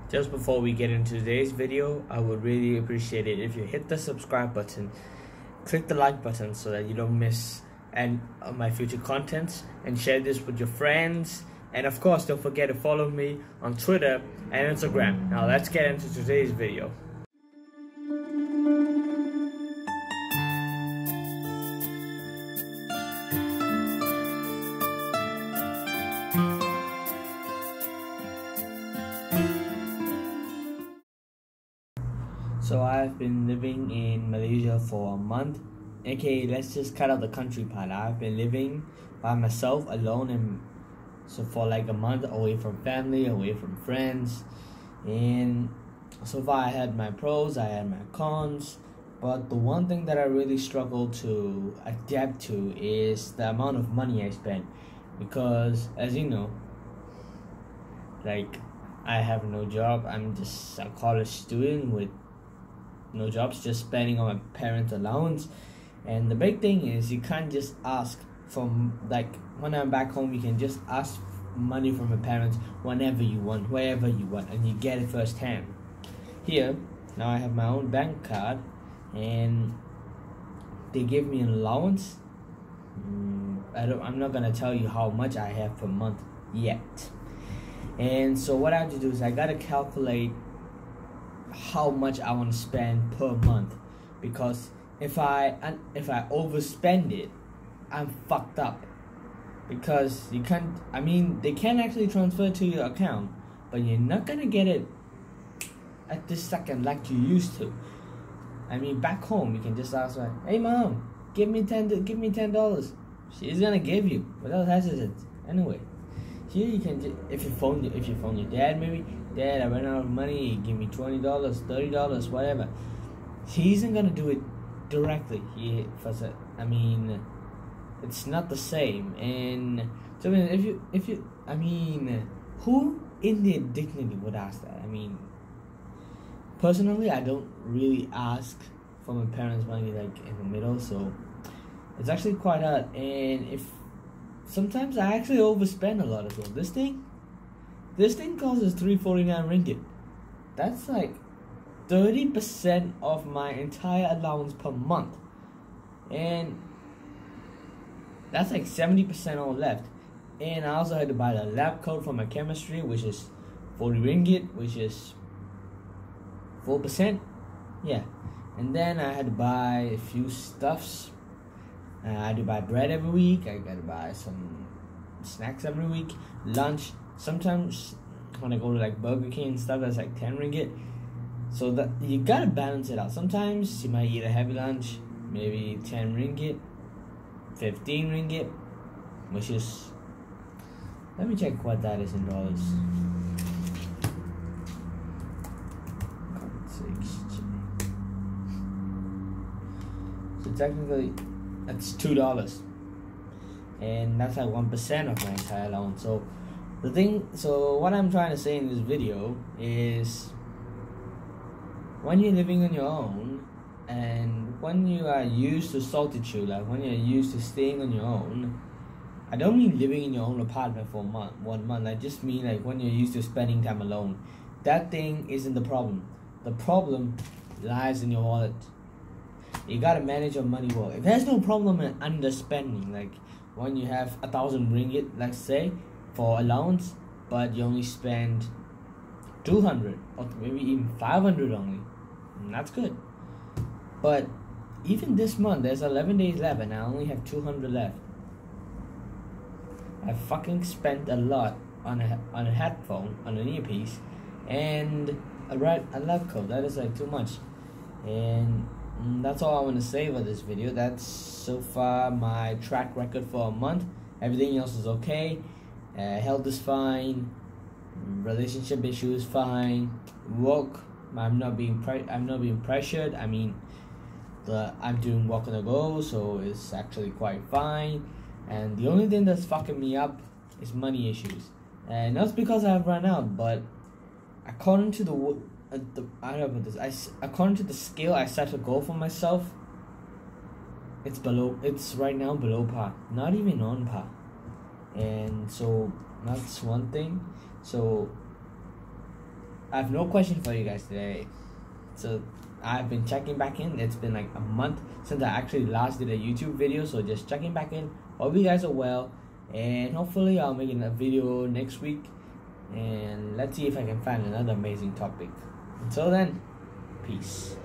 Just before we get into today's video, I would really appreciate it if you hit the subscribe button, click the like button so that you don't miss my future contents, and share this with your friends. And of course, don't forget to follow me on Twitter and Instagram. Now let's get into today's video. So I've been living in Malaysia for a month. Okay, let's just cut out the country part. I've been living by myself alone, and so for like a month, away from family, away from friends. And so far I had my pros, I had my cons. But the one thing that I really struggle to adapt to is the amount of money I spend. Because as you know, like, I have no job. I'm just a college student with no jobs, just spending on my parents' allowance. And the big thing is, you can't just ask from, like, when I'm back home, you can just ask money from my parents whenever you want, wherever you want, and you get it firsthand. Here, now I have my own bank card, and they give me an allowance. I'm not gonna tell you how much I have per month yet. And so what I have to do is I gotta calculate how much I want to spend per month, because if I overspend it, I'm fucked up. Because you can't, I mean, they can actually transfer to your account, but you're not gonna get it at this second like you used to. I mean, back home you can just ask, like, "Hey mom, give me $10. She's gonna give you without hesitation. Anyway, here you can just, if you phone your dad, maybe, "Dad, I ran out of money, give me $20, $30, whatever." He isn't gonna do it directly. I mean, it's not the same. And so who in their dignity would ask that? I mean, personally, I don't really ask for my parents' money like in the middle, so it's actually quite hard. And sometimes I actually overspend a lot as well. This thing costs 349 ringgit. That's like 30% of my entire allowance per month. And that's like 70% all left. And I also had to buy the lab coat for my chemistry, which is 40 ringgit, which is 4%. Yeah. And then I had to buy a few stuffs. I had to buy bread every week. I got to buy some snacks every week. Lunch. Sometimes when I go to like Burger King and stuff, that's like 10 ringgit. So that you gotta balance it out. Sometimes you might eat a heavy lunch, maybe 10 ringgit, 15 ringgit, which is, let me check what that is in dollars. So technically, that's $2, and that's like 1% of my entire allowance. So what I'm trying to say in this video is, when you're living on your own, and when you are used to solitude, like when you're used to staying on your own, I don't mean living in your own apartment for 1 month. I just mean like when you're used to spending time alone. That thing isn't the problem. The problem lies in your wallet. You gotta manage your money well. If there's no problem in underspending, like when you have 1,000 ringgit, let's say, for allowance, but you only spend 200 or maybe even 500 only, and that's good. But even this month, there's 11 days left, and I only have 200 left. I fucking spent a lot on a headphone, on an earpiece, and a lab coat. That is like too much. And that's all I want to say about this video. That's so far my track record for a month. Everything else is okay. Health is fine. Relationship issue is fine. Work, I'm not being pressured. I mean, I'm doing walk on the go, so it's actually quite fine. And the only thing that's fucking me up is money issues. And that's because I've run out. But according to according to the scale I set a goal for myself, it's right now below par, not even on par. And so that's one thing. So I have no question for you guys today. So I've been checking back in. It's been like a month since I actually last did a YouTube video, so just checking back in. Hope you guys are well, and hopefully I'll make a video next week, and let's see if I can find another amazing topic. Until then, peace.